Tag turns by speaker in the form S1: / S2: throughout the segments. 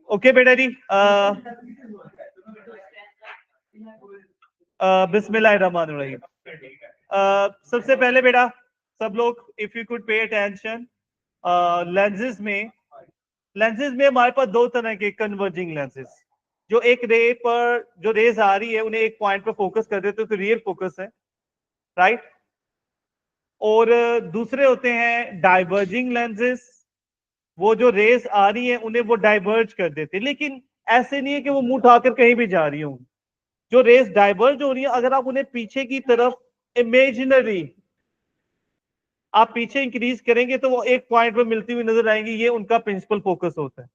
S1: Okay बेटा जी, बिस्मिल्लाहिर्रहमानिर्रहीम। सबसे पहले बेटा सब लोग if you could pay attention, lenses में हमारे पास दो तरह के कन्वर्जिंग लेंसेज, जो एक रे पर जो रेज आ रही है उन्हें एक पॉइंट पर फोकस कर देते तो रियल फोकस है, राइट। और दूसरे होते हैं डाइवर्जिंग लेंसेज, वो जो रेस आ रही है उन्हें वो डाइवर्ज कर देते हैं, लेकिन ऐसे नहीं है कि वो मुंह उठाकर कहीं भी जा रही हो। जो रेस डाइवर्ज हो रही है, अगर आप उन्हें पीछे की तरफ इमेजिनरी आप पीछे इंक्रीज करेंगे तो वो एक पॉइंट पर मिलती हुई नजर आएंगी, ये उनका प्रिंसिपल फोकस होता है।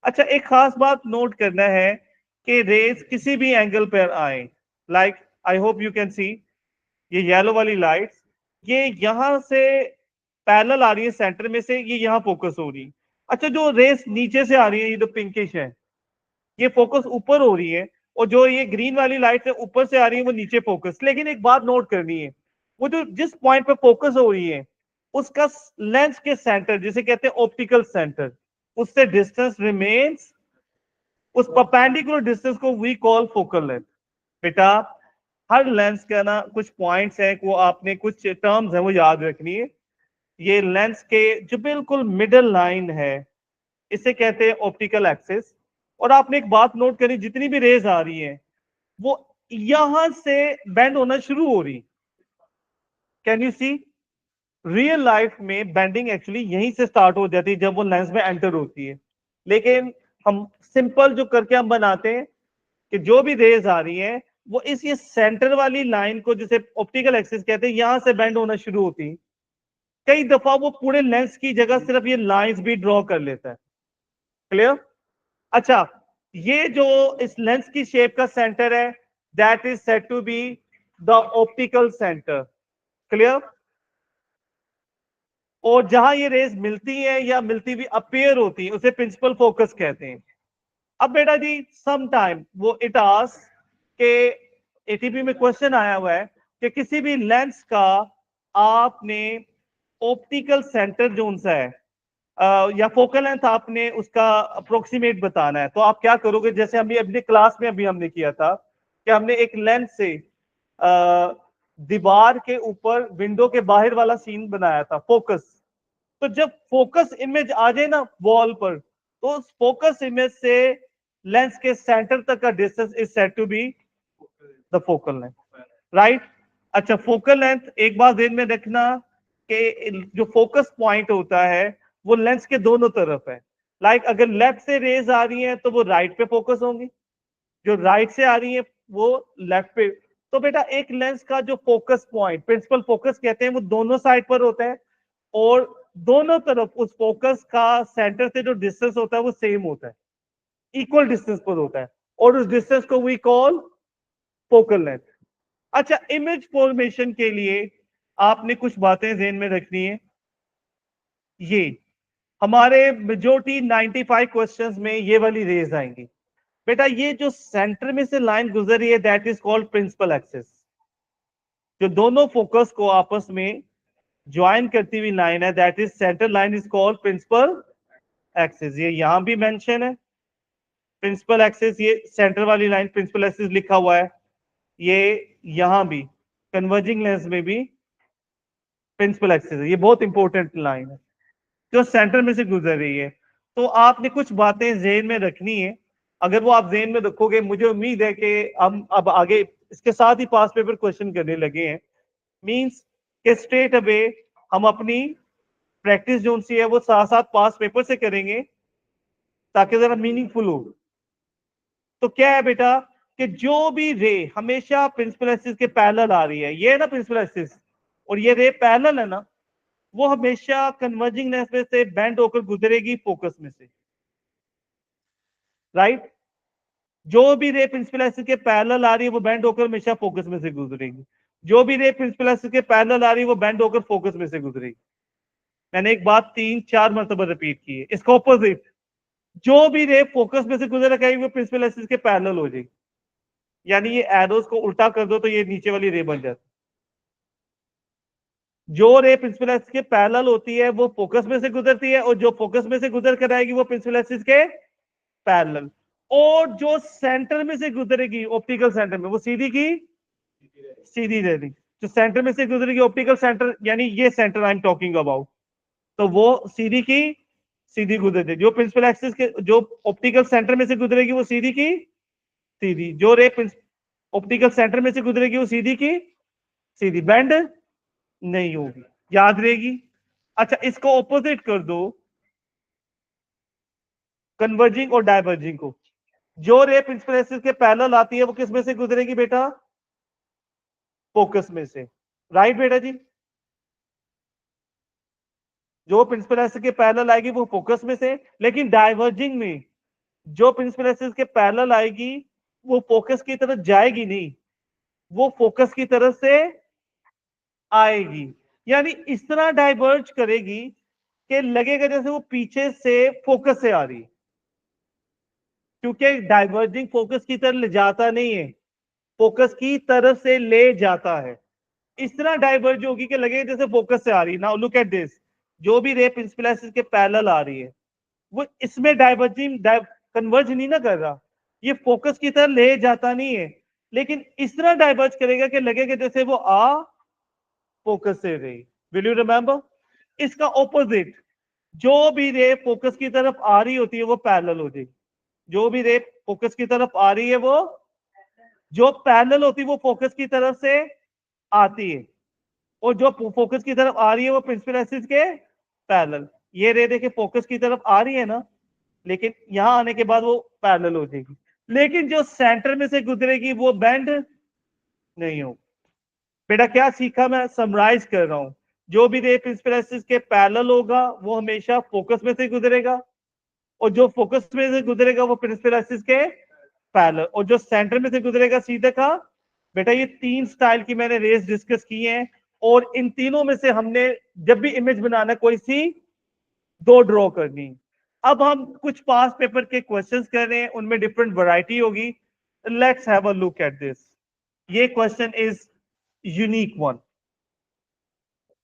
S1: अच्छा, एक खास बात नोट करना है कि रेस किसी भी एंगल पर आए, like I hope you can see ये येलो वाली लाइट्स, ये यहां से पैरेलल आ रही है सेंटर में से, ये यहां फोकस हो रही है। अच्छा, जो रेस नीचे से आ रही है, ये जो पिंकिश है, ये फोकस ऊपर हो रही है, और जो ये ग्रीन वाली लाइट है ऊपर से आ रही है वो नीचे फोकस। लेकिन एक बात नोट करनी है, वो जो जिस पॉइंट पे फोकस हो रही है उसका लेंस के सेंटर, जिसे कहते हैं ऑप्टिकल सेंटर, उससे डिस्टेंस रिमेन्स, उस परपेंडिकुलर डिस्टेंस को वी कॉल फोकल लेंथ। बेटा हर लेंस का ना कुछ पॉइंट्स हैं, वो आपने कुछ टर्म्स हैं वो याद रखनी है। ये लेंस के जो बिल्कुल मिडल लाइन है इसे कहते हैं ऑप्टिकल एक्सिस। और आपने एक बात नोट करी, जितनी भी रेज आ रही है वो यहां से बेंड होना शुरू हो रही। Can you see, real life में बेंडिंग एक्चुअली यहीं से स्टार्ट हो जाती है जब वो लेंस में एंटर होती है। लेकिन हम सिंपल जो करके हम बनाते हैं कि जो भी रेज आ रही है वो इस ये सेंटर वाली लाइन को, जिसे ऑप्टिकल एक्सिस कहते हैं, यहां से बेंड होना शुरू होती है। कई दफा वो पूरे लेंस की जगह सिर्फ ये लाइंस भी ड्रॉ कर लेता है। क्लियर? अच्छा, ये जो इस लेंस की शेप का सेंटर है that is said to be the optical centre. Clear? और जहां ये रेज मिलती है या मिलती हुई अपीयर होती है उसे प्रिंसिपल फोकस कहते हैं। अब बेटा जी सम टाइम वो इट आस्क के एटीपी में क्वेश्चन आया हुआ है कि किसी भी लेंस का आपने ऑप्टिकल सेंटर जो सा है या फोकल लेंथ आपने उसका अप्रोक्सीमेट बताना है, तो आप क्या करोगे, जैसे हमने अपने क्लास में अभी हमने किया था कि हमने एक लेंस से दीवार के ऊपर विंडो के बाहर वाला सीन बनाया था फोकस। तो जब फोकस इमेज आ जाए ना वॉल पर, तो उस फोकस इमेज से लेंस के सेंटर तक का distance is said to be the focal length, right. अच्छा, फोकल लेंथ एक बात ध्यान में रखना कि जो फोकस पॉइंट होता है वो लेंस के दोनों तरफ है। लाइक अगर लेफ्ट से रेज आ रही है तो वो राइट पे फोकस होंगी, जो राइट से आ रही है वो लेफ्ट पे। तो बेटा एक लेंस का जो फोकस पॉइंट प्रिंसिपल फोकस कहते हैं वो दोनों साइड पर होता है, और दोनों तरफ उस फोकस का सेंटर से जो डिस्टेंस होता है वो सेम होता है, इक्वल डिस्टेंस पर होता है, और उस डिस्टेंस को वी कॉल फोकल लेंथ। अच्छा, इमेज फॉर्मेशन के लिए आपने कुछ बातें ध्यान में रखनी है। ये हमारे मेजोरिटी 95 क्वेश्चंस में ये वाली रेज आएंगी। बेटा ये जो सेंटर में से लाइन गुजर रही है that is called principal axis. जो दोनों फोकस को आपस में ज्वाइन करती हुई लाइन है that is centre line is called principal axis. ये यहां भी मेंशन है प्रिंसिपल एक्सिस, ये सेंटर वाली लाइन प्रिंसिपल एक्सिस लिखा हुआ है, ये यहां भी कन्वर्जिंग लेंस में भी प्रिंसिपल एक्सिस है। ये बहुत इंपॉर्टेंट लाइन है जो सेंटर में से गुजर रही है। तो आपने कुछ बातें जेन में रखनी है। अगर वो आप जेन में रखोगे, मुझे उम्मीद है कि हम अब आगे इसके साथ ही पास पेपर क्वेश्चन करने लगे हैं, मींस के स्ट्रेट अवे हम अपनी प्रैक्टिस जो सी है वो साथ साथ पास पेपर से करेंगे ताकि जरा मीनिंगफुल हो। तो क्या है बेटा कि जो भी रे हमेशा प्रिंसिपल एक्सिस के पैरेलल आ रही है, ये है ना प्रिंसिपल एक्सिस, और ये रे पैरेलल है ना, वो हमेशा कन्वर्जिंग लेंस में से बेंड होकर गुजरेगी फोकस में से, राइट। जो भी रे प्रिंसिपल एक्सिस के पैरेलल आ रही है वो बेंड होकर हमेशा फोकस में से गुजरेगी। जो भी रे प्रिंसिपल एक्सिस के पैरेलल आ रही है वो बेंड होकर फोकस में से गुजरेगी। मैंने एक बात 3-4 मरतबा रिपीट की है, इसका ऑपोजिट, जो भी रे फोकस में से गुजर जाएगी वो प्रिंसिपल एक्सिस के पैरेलल हो जाएगी। यानी ये एरोस को उल्टा कर दो तो ये नीचे वाली रे बन जाती। जो रे प्रिंसिपल एक्सिस के पैरेलल होती है वो फोकस में से गुजरती है, और जो फोकस में से गुजर कर आएगी वो प्रिंसिपल एक्सिस के पैरेलल, और जो सेंटर में से गुजरेगी ऑप्टिकल सेंटर में, वो सीधी की सीधी रहेगी। जो सेंटर में से गुजरेगी ऑप्टिकल सेंटर, यानी ये centre I am talking about, तो वो सीधी की सीधी गुजरेगी। जो प्रिंसिपल एक्सिस के, जो ऑप्टिकल सेंटर में से गुजरेगी वो सीधी की सीधी, जो रे ऑप्टिकल सेंटर में से गुजरेगी वो सीधी की सीधी, बेंड नहीं होगी, याद रहेगी। अच्छा, इसको ऑपोजिट कर दो, कन्वर्जिंग और डाइवर्जिंग को। जो रे प्रिंसिपल एक्सिस के पैरेलल आती है वो किस में से गुजरेगी बेटा? फोकस में से, राइट बेटा जी। जो प्रिंसिपल एक्सिस के पैरेलल आएगी वो फोकस में से, लेकिन डाइवर्जिंग में जो प्रिंसिपल एक्सिस के पैरेलल आएगी वो फोकस की तरफ जाएगी नहीं, वो फोकस की तरफ से आएगी। यानी इस तरह डाइवर्ज करेगी कि लगेगा जैसे वो पीछे से फोकस से आ रही, क्योंकि डाइवर्जिंग फोकस की तरफ ले जाता नहीं है, फोकस की तरफ से ले जाता है। इस तरह डाइवर्ज होगी कि लगेगा जैसे फोकस से आ रही। नाउ लुक एट दिस, जो भी रे प्रिंसिपल एक्सिस के पैरेलल आ रही है वो इसमें डाइवर्जिंग कन्वर्ज नहीं ना कर रहा, ये फोकस की तरफ ले जाता नहीं है, लेकिन इस तरह डाइवर्ज करेगा कि लगेगा जैसे वो आ फोकस से रही। Will you remember? इसका ऑपोजिट, जो भी रे फोकस की तरफ आ रही होती है वो पैरेलल हो जाएगी। जो भी रे फोकस की तरफ आ रही है वो, जो पैरेलल होती है वो फोकस की तरफ से आती है, और जो फोकस की तरफ आ रही है वो प्रिंसिपल एक्सिस के पैरेलल। ये रे देखे फोकस की तरफ आ रही है ना, लेकिन यहां आने के बाद वो पैरेलल हो जाएगी, लेकिन जो सेंटर में से गुजरेगी वो बेंड नहीं हो। बेटा क्या सीखा? मैं समराइज कर रहा हूं। जो भी रे प्रिंसिपल एक्सिस के पैरेलल होगा वो हमेशा फोकस में से गुजरेगा, और जो फोकस में से गुजरेगा वो प्रिंसिपल एक्सिस के पैरेलल, और जो सेंटर में से गुजरेगा सीधे का। बेटा ये तीन स्टाइल की मैंने रेस डिस्कस की हैं, और इन तीनों में से हमने जब भी इमेज बनाना कोई सी दो ड्रॉ करनी। अब हम कुछ पास पेपर के क्वेश्चंस कर रहे हैं, उनमें डिफरेंट वैरायटी होगी। Let's have a look at this. ये question is unique one.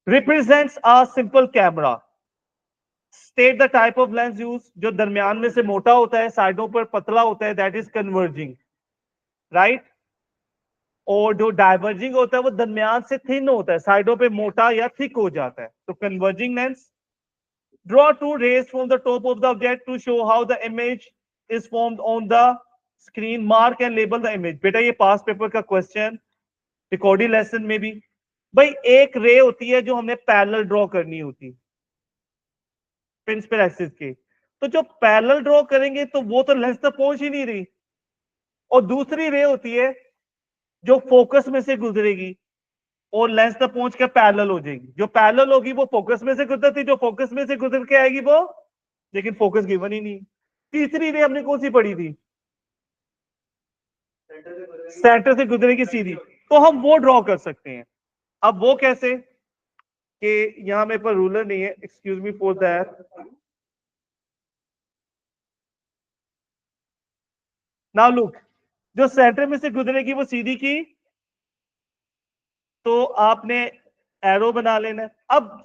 S1: Represents a simple camera, state the type of lens use. जो दरमियान में से मोटा होता है, साइडों पर पतला होता है, दैट इज कन्वर्जिंग, राइट। और जो डाइवर्जिंग होता है वो दरमियान से थिन होता है, साइडों पे मोटा या थिक हो जाता है, तो converging lens. Draw two rays from the top of the object to show how the image is formed on the screen. Mark and label the image. बेटा ये पास पेपर का क्वेश्चन, रिकॉर्डिंग लेसन में भी। भाई एक रे होती है जो हमने पैरेलल ड्रॉ करनी होती प्रिंसिपल एक्सिस की, तो जो पैरेलल ड्रॉ करेंगे तो वो तो लेंस तक पहुंच ही नहीं रही। और दूसरी रे होती है जो फोकस में से गुजरेगी और लेंस तक पहुंच कर पैरेलल हो जाएगी। जो पैरेलल होगी वो फोकस में से गुजरती, जो फोकस में से गुजर के आएगी वो, लेकिन फोकस गिवन ही नहीं। तीसरी रे हमने कौन सी पढ़ी थी? सेंटर से गुजरेगी सीधी, तो हम वो ड्रॉ कर सकते हैं। अब वो कैसे? कि यहां मेरे पास रूलर नहीं है, excuse me for that. Now look, जो सेंटर में से गुजरेगी वो सीधी की, तो आपने एरो बना लेना है। अब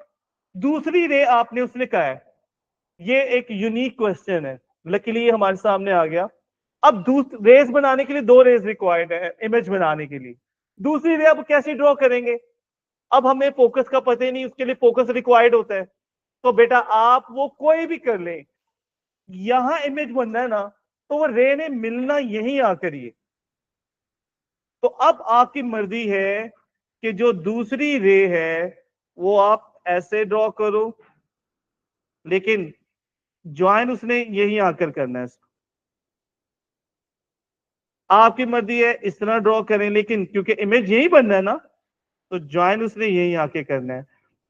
S1: दूसरी रे आपने, उसने कहा है, ये एक यूनिक क्वेश्चन है, लकीली हमारे सामने आ गया। अब रेस बनाने के लिए दो रेस रिक्वायर्ड है इमेज बनाने के लिए। दूसरी रे अब कैसे ड्रॉ करेंगे? अब हमें फोकस का पता ही नहीं, उसके लिए फोकस रिक्वायर्ड होता है। तो बेटा आप वो कोई भी कर ले, यहां इमेज बनना है ना, तो वो रे ने मिलना यहीं आकर ही है। तो अब आपकी मर्जी है कि जो दूसरी रे है वो आप ऐसे ड्रॉ करो, लेकिन ज्वाइन उसने यहीं आकर करना है। आपकी मर्जी है इस तरह ड्रॉ करें, लेकिन क्योंकि इमेज यही बनना है ना, तो ज्वाइन उसने यहीं आके करना है।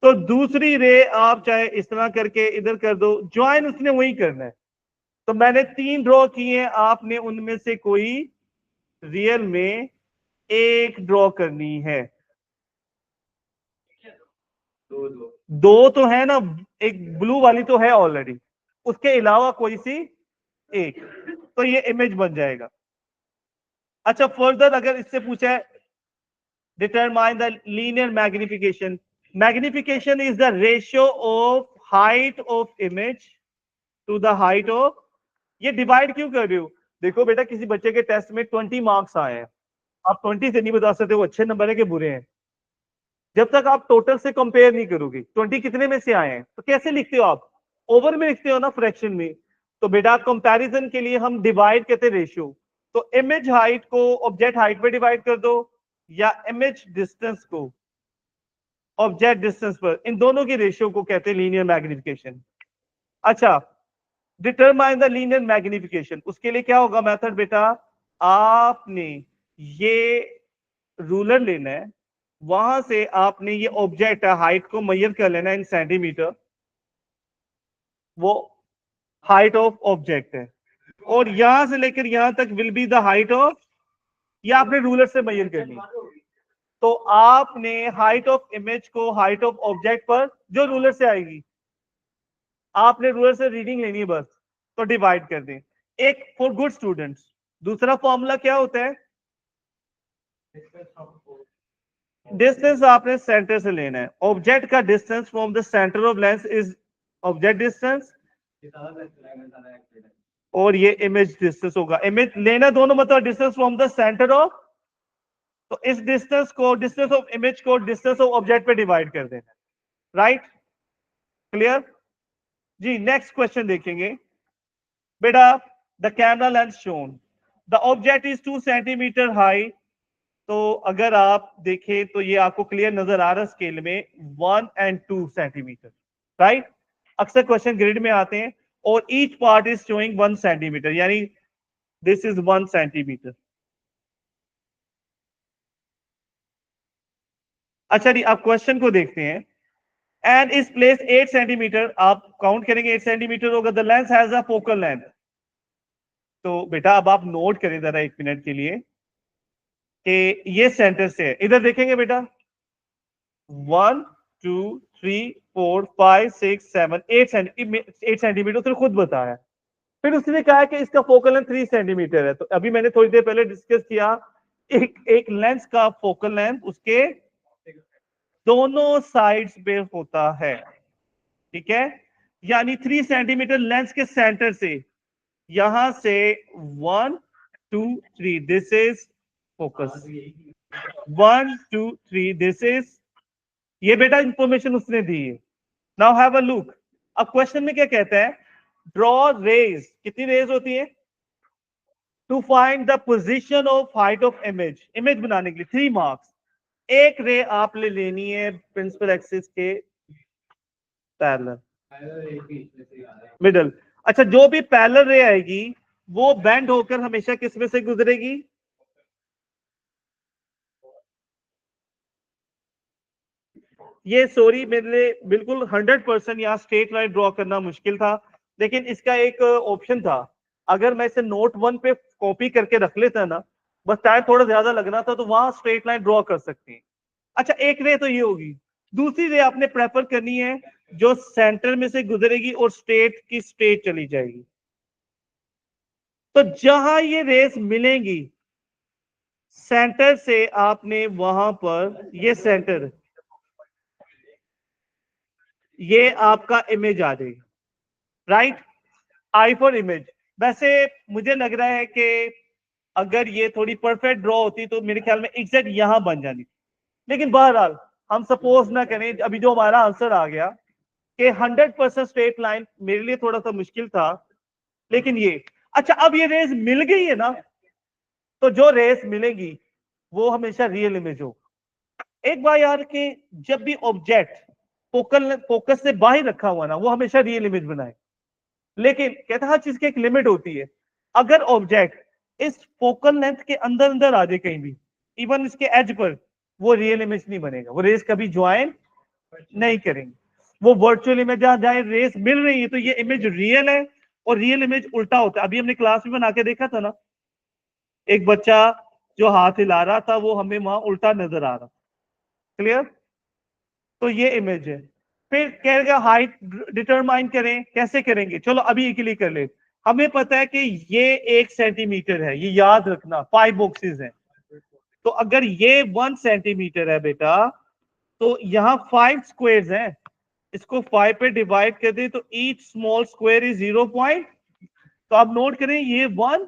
S1: तो दूसरी रे आप चाहे इस तरह करके इधर कर दो, ज्वाइन उसने वही करना है। तो मैंने तीन ड्रॉ किए हैं, आपने उनमें से कोई रियल में एक ड्रॉ करनी है। दो तो है ना, एक ब्लू वाली तो है ऑलरेडी, उसके अलावा कोई सी एक, तो ये इमेज बन जाएगा। अच्छा फर्दर अगर इससे पूछा है, determine the linear magnification. Magnification is the ratio of height of image to the height of, ये डिवाइड क्यों कर रहे हो? देखो बेटा, किसी बच्चे के टेस्ट में 20 मार्क्स आए हैं, आप 20 से नहीं बता सकते वो अच्छे नंबर है कि बुरे हैं, जब तक आप टोटल से कंपेयर नहीं करोगे। 20 कितने में से आए हैं, तो कैसे लिखते हो आप? ओवर में लिखते हो ना, फ्रैक्शन में। तो बेटा कंपैरिजन के लिए हम डिवाइड कहते हैं रेशियो। तो इमेज हाइट को ऑब्जेक्ट हाइट पे डिवाइड कर दो, या इमेज डिस्टेंस को ऑब्जेक्ट डिस्टेंस पर, इन दोनों की रेशियो को कहते हैं लीनियर मैग्निफिकेशन। अच्छा, डिटरमाइन द लीनियर मैग्निफिकेशन, उसके लिए क्या होगा मेथड बेटा? आपने ये रूलर लेना है, वहां से आपने ये ऑब्जेक्ट है हाइट को मेजर कर लेना इन सेंटीमीटर, वो हाइट ऑफ ऑब्जेक्ट है, और यहां से लेकर यहां तक will be the height of, ये आपने रूलर से मेजर करनी। तो आपने हाइट ऑफ इमेज को हाइट ऑफ ऑब्जेक्ट पर जो रूलर से आएगी, आपने रूलर से रीडिंग लेनी है बस, तो डिवाइड कर दें। एक फॉर गुड स्टूडेंट्स। दूसरा फॉर्मूला क्या होता है? डिस्टेंस आपने सेंटर से लेना है, ऑब्जेक्ट का distance from the centre of lens is object distance, और ये इमेज डिस्टेंस होगा। इमेज लेना दोनों, मतलब distance from the centre of, तो इस डिस्टेंस को, डिस्टेंस ऑफ इमेज को डिस्टेंस ऑफ ऑब्जेक्ट पे डिवाइड कर देना। राइट, क्लियर जी। नेक्स्ट क्वेश्चन देखेंगे बेटा। The camera lens shown, the object is 2 centimetre high. तो अगर आप देखें तो ये आपको क्लियर नजर आ रहा है स्केल में 1 and 2 सेंटीमीटर। राइट, अक्सर क्वेश्चन ग्रिड में आते हैं, और each part is showing 1 centimetre, यानी दिस इज 1 सेंटीमीटर। अच्छा जी, आप क्वेश्चन को देखते हैं। एंड इस प्लेस 8 सेंटीमीटर, आप काउंट करेंगे 8 सेंटीमीटर होगा। The lens has a focal length. तो बेटा अब आप नोट करें जरा 1 मिनट के लिए कि ये सेंटर से है। इधर देखेंगे बेटा, 1 2 3 4 5 6 7 8 सेंटीमीटर उसने खुद बताया। फिर उसने कहा कि इसका फोकल लेंथ 3 सेंटीमीटर है। तो अभी मैंने थोड़ी देर पहले डिस्कस किया, एक लेंस का फोकल लेंथ उसके दोनों साइड्स पे होता है, ठीक है। यानी 3 सेंटीमीटर लेंस के सेंटर से, यहां से 1 2 3, this is focus. 1 2 3, this is, ये बेटा इंफॉर्मेशन उसने दी है। Now have a look. अब क्वेश्चन में क्या कहता है? ड्रॉ रेज, कितनी रेज होती है? To find the position of height of image, image बनाने के लिए 3 मार्क्स। एक रे आप ले लेनी है प्रिंसिपल एक्सिस के पैरेलल, मिडल। अच्छा, जो भी पैरेलल रे आएगी वो बेंड होकर हमेशा किस में से गुजरेगी? ये सॉरी, मेरे लिए बिल्कुल 100% यहाँ स्ट्रेट लाइन ड्रॉ करना मुश्किल था, लेकिन इसका एक ऑप्शन था। अगर मैं इसे नोट 1 पे कॉपी करके रख लेता ना, बस टाइम थोड़ा ज्यादा लगना था, तो वहां स्ट्रेट लाइन ड्रॉ कर सकते हैं। अच्छा, एक रे तो ये होगी। दूसरी रे आपने प्रेफर करनी है जो सेंटर में से गुजरेगी और स्ट्रेट की स्ट्रेट चली जाएगी। तो जहां ये रेस मिलेंगी सेंटर से, आपने वहां पर, ये सेंटर, ये आपका इमेज आ जाएगी। Right, I for image. वैसे मुझे लग रहा है कि अगर ये थोड़ी परफेक्ट ड्रॉ होती तो मेरे ख्याल में एग्जैक्ट यहां बन जानी, लेकिन बहरहाल हम सपोज ना करें, अभी जो हमारा आंसर आ गया कि 100% स्ट्रेट लाइन, मेरे लिए थोड़ा सा मुश्किल था, लेकिन ये अच्छा, अब ये रेस मिल गई है ना, तो जो रेस मिलेगी वो हमेशा रियल इमेज हो। एक बार यार कि जब भी ऑब्जेक्ट फोकस से बाहर रखा हुआ ना, वो हमेशा रियल इमेज बनाए। लेकिन कहता हर चीज की एक लिमिट होती है। अगर ऑब्जेक्ट इस फोकल लेंथ के अंदर अंदर आ जाए कहीं भी, इवन इसके एज पर, वो रियल इमेज नहीं बनेगा, वो रेस कभी ज्वाइन नहीं करेंगे। वो वर्चुअल इमेज जहां जहां रेस मिल रही है तो ये इमेज रियल है, और रियल इमेज उल्टा होता है। अभी हमने क्लास में बना के देखा था ना, एक बच्चा जो हाथ हिला रहा था वो हमें वहां उल्टा नजर आ रहा। क्लियर? तो ये इमेज है। फिर कहेगा हाइट डिटरमाइन करें, कैसे करेंगे? चलो अभी एक लिए कर ले। हमें पता है कि ये 1 सेंटीमीटर है, ये याद रखना, 5 बॉक्सेस हैं। तो अगर ये 1 सेंटीमीटर है बेटा, तो यहाँ 5 स्क्वायर्स हैं, इसको 5 पे डिवाइड कर दे तो ईच स्मॉल स्क्वायर इज 0. तो आप नोट करें ये 1,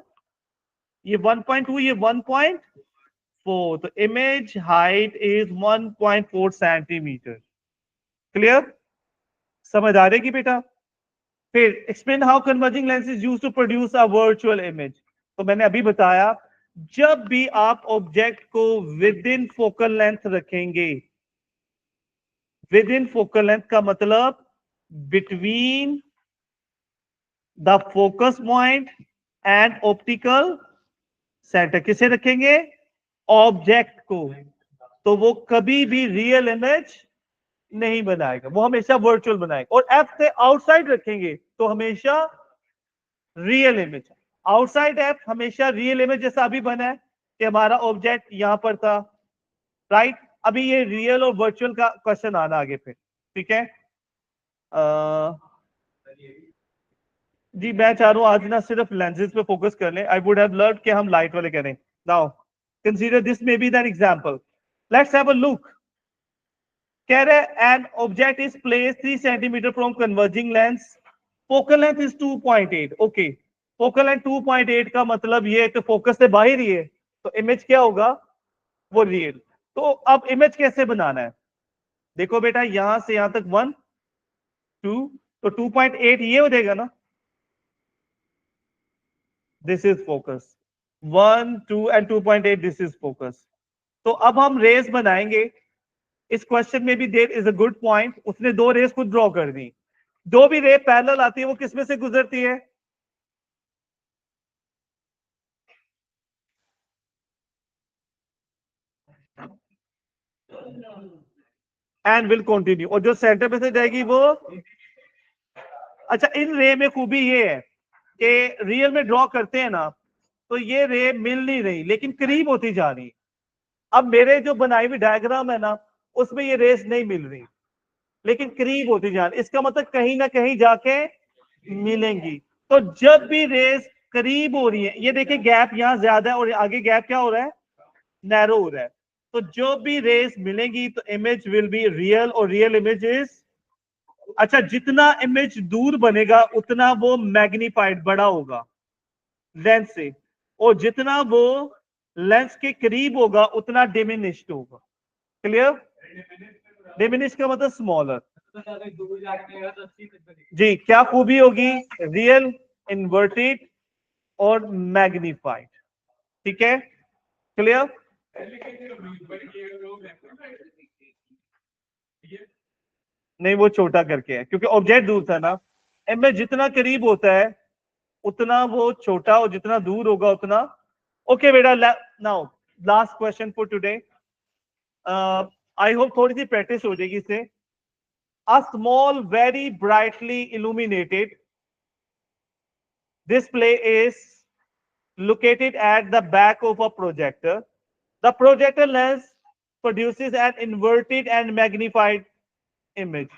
S1: ये 1.2, ये 1.4, तो image height is 1.4 centimetre. Clear? समझ आ रहेगी बेटा? फिर explain how converging lens is used to produce a virtual image. तो मैंने अभी बताया, जब भी आप ऑब्जेक्ट को विद इन फोकल लेंथ रखेंगे, विद इन फोकल लेंथ का मतलब between the focus point and optical centre, किसे रखेंगे? ऑब्जेक्ट को। तो वो कभी भी रियल इमेज नहीं बनाएगा, वो हमेशा वर्चुअल बनाएगा। और एफ से आउटसाइड रखेंगे तो हमेशा रियल इमेज। आउटसाइड एफ हमेशा रियल इमेज, जैसा अभी बना है कि हमारा ऑब्जेक्ट यहां पर था, राइट? अभी ये रियल और वर्चुअल का क्वेश्चन आना आगे फिर, ठीक है? जी मैं चाह रहा हूं आज ना सिर्फ लेंसेज पे फोकस कर लें। आई वुड हैव लव्ड कि हम लाइट वाले करें। Now consider this may be that example, let's have a look. कह रहे an object is place 3 centimetre from converging lens, focal length is 2.8। Okay, focal length 2.8 का मतलब ये तो फोकस से बाहर ही है, तो इमेज क्या होगा? वो रियल। तो अब इमेज कैसे बनाना है? देखो बेटा, यहां से यहां तक 1 2, तो 2.8 ये हो जाएगा ना, this is focus. 1 2 and 2.8 this is focus. तो अब हम रेस बनाएंगे। इस क्वेश्चन में भी there is a good point, उसने दो रेस खुद ड्रॉ कर दी। जो भी रे पैरेलल आती है वो किस में से गुजरती है? एंड विल कंटिन्यू, और जो सेंटर में से जाएगी वो। अच्छा, इन रे में खूबी ये है कि रियल में ड्रॉ करते हैं ना, तो ये रे मिल नहीं रही लेकिन करीब होती जा रही। अब मेरे जो बनाई हुई डायग्राम है ना, उसमें ये रेस नहीं मिल रही लेकिन करीब होती जा रही, इसका मतलब कहीं ना कहीं जाके मिलेंगी। तो जब भी रेस करीब हो रही है, ये देखिए गैप यहां ज्यादा है और आगे गैप क्या हो रहा है? नैरो हो रहा है। तो जो भी रेस मिलेंगी तो इमेज विल बी रियल, और रियल इमेज इज, अच्छा जितना इमेज दूर बनेगा उतना वो मैग्नीफाइड बड़ा होगा लेंस से, और जितना वो लेंस के करीब होगा उतना डिमिनिश्ड होगा। क्लियर? डिमिनिश का मतलब स्मॉलर। जी, क्या खूबी होगी? रियल, इन्वर्टेड और मैग्नीफाइड। ठीक है? क्लियर? नहीं, वो छोटा करके है क्योंकि ऑब्जेक्ट दूर था ना। इमेज जितना करीब होता है उतना वो छोटा, और जितना दूर होगा उतना। ओके बेटा, now last question for today. I hope थोड़ी सी प्रैक्टिस हो जाएगी इससे। A small, very brightly illuminated display is located at the back of a projector. The projector lens produces an inverted and magnified image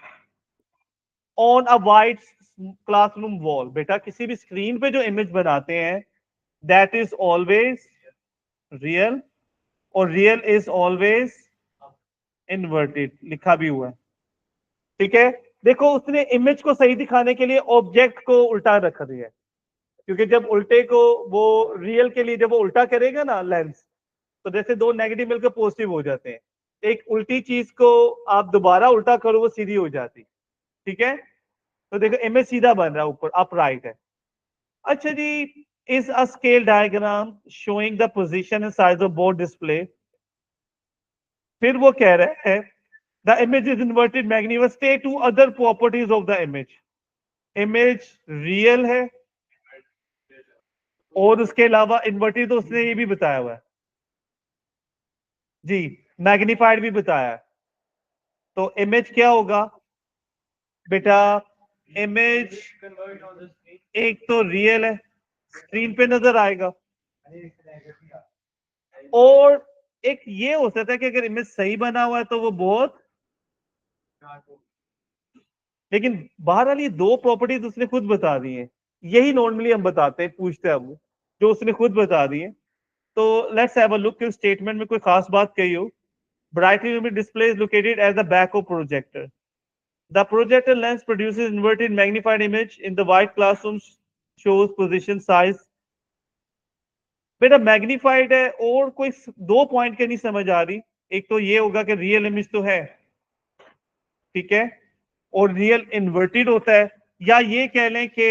S1: on a white classroom wall. बेटा, किसी भी screen पे जो image बनाते हैं, that is always real, और real is always inverted, लिखा भी हुआ है। ठीक है? देखो, उसने इमेज को सही दिखाने के लिए ऑब्जेक्ट को उल्टा रख दिया है, क्योंकि जब उल्टे को वो रियल के लिए जब वो उल्टा करेगा ना लेंस, तो जैसे दो नेगेटिव मिलकर पॉजिटिव हो जाते हैं। एक उल्टी चीज को आप दोबारा उल्टा करो वो सीधी हो जाती। ठीक है? तो देखो इमेज सीधा बन रहा है, ऊपर अप राइट है। अच्छा जी, is a scale diagram showing the position and size of board display. फिर वो कह रहे हैं the image is inverted magnified, state two other properties of the image. Image real है और उसके अलावा इन्वर्टेड, तो उसने ये भी बताया हुआ है जी, मैग्नीफाइड भी बताया है। तो इमेज क्या होगा बेटा? इमेज एक तो रियल है, स्क्रीन पे नजर आएगा, और एक ये हो सकता है कि अगर इमेज सही बना हुआ है तो वो बहुत, लेकिन बहरहाल ये दो प्रॉपर्टीज उसने खुद बता दी है। यही नॉर्मली हम बताते हैं, पूछते हैं हम, जो उसने खुद बता दी है। तो लेट्स हैव अ लुक कि स्टेटमेंट में कोई खास बात कही हो। Brightly illuminated display is located at the back of projector. The projector lens produces inverted magnified image in the white classrooms shows position size। बेटा मैग्नीफाइड है और कोई दो पॉइंट के नहीं समझ आ रही। एक तो ये होगा कि रियल इमेज तो है, ठीक है, और रियल इन्वर्टेड होता है, या ये कह लें कि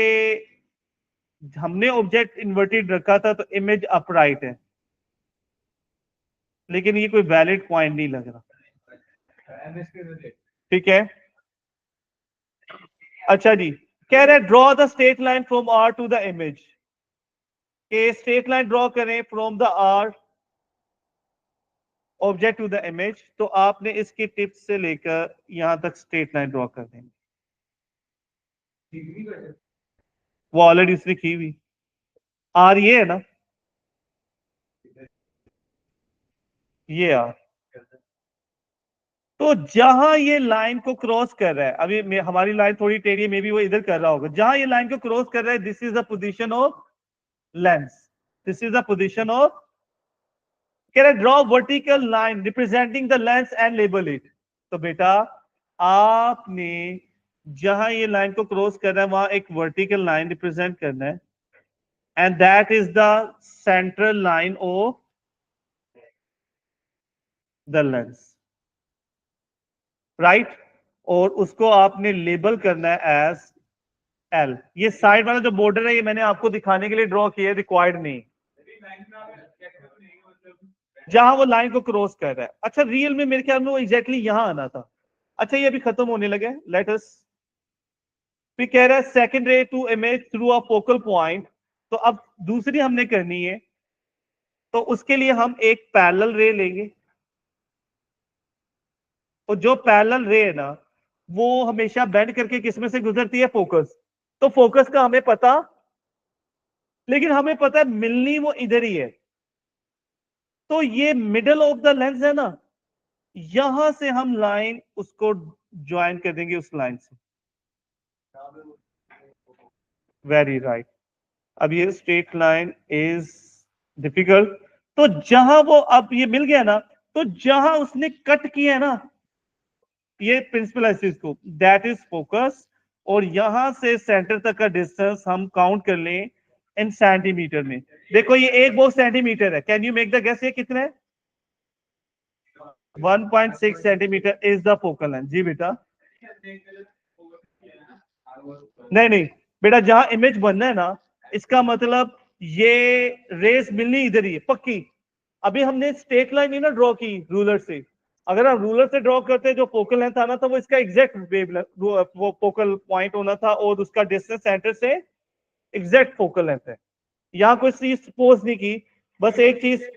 S1: हमने ऑब्जेक्ट इन्वर्टेड रखा था तो इमेज अपराइट है, लेकिन ये कोई वैलिड पॉइंट नहीं लग रहा, ठीक है। अच्छा जी, कह रहे draw the straight line from R to the image, के स्ट्रेट लाइन ड्रॉ करें from the R object to the image, तो आपने इसकी टिप्स से लेकर यहां तक स्ट्रेट लाइन ड्रॉ कर देंगे। वो ऑलरेडी उसने की हुई, आर ये है ना, ये आर। तो जहां ये लाइन को क्रॉस कर रहा है, अभी हमारी लाइन थोड़ी टेढ़ी है, मे बी वो इधर कर रहा होगा, जहां ये लाइन को क्रॉस कर रहा है, this is the position of lens, this is the position of, कह रहा है draw vertical line representing the lens and label it. तो बेटा आपने जहां ये लाइन को क्रॉस कर रहा है वहां एक वर्टिकल लाइन रिप्रेजेंट करना है, and that is the central line of the lens, right. और उसको आपने लेबल करना है एज एल। ये साइड वाला जो बॉर्डर है ये मैंने आपको दिखाने के लिए ड्रॉ किया है, रिक्वायर्ड नहीं, जहां वो लाइन को क्रॉस कर रहा है। अच्छा रियल में मेरे ख्याल में वो एग्जैक्टली यहां आना था। अच्छा ये अभी खत्म होने लगे, लेट अस, फिर कह रहा है second ray to image through a focal point. तो अब दूसरी हमने करनी है, तो उसके लिए हम एक पैरेलल रे लेंगे, और जो पैरेलल रे है ना वो हमेशा बेंड करके किस में से गुजरती है, फोकस। तो फोकस का हमें पता, लेकिन हमें पता है मिलनी वो इधर ही है, तो ये मिडल ऑफ द लेंस है ना, यहां से हम लाइन उसको ज्वाइन कर देंगे उस लाइन से। Very right. अब ये स्ट्रेट लाइन इज डिफिकल्ट, तो जहां वो अब ये मिल गया ना, तो जहां उसने कट किया है ना ये प्रिंसिपल एक्सिस को, दैट इज फोकस। और यहां से सेंटर तक का डिस्टेंस हम काउंट कर लें इन सेंटीमीटर में। देखो ये एक बॉक्स सेंटीमीटर है, can you make the guess ये कितना है? 1.6 centimeter is the focal length. जी बेटा, नहीं नहीं बेटा, जहां इमेज बनना है ना, इसका मतलब ये रेस मिलनी इधर ही है पक्की। अभी हमने स्ट्रेट लाइन नहीं ना ड्रॉ की रूलर से, अगर आप रूलर से ड्रॉ करते जो फोकल लेंथ आना था वो इसका एग्जैक्ट वो फोकल पॉइंट होना था, और उसका डिस्टेंस सेंटर से एग्जैक्ट फोकल लेंथ है। यहां कोई चीज सपोज नहीं की, बस एक चीज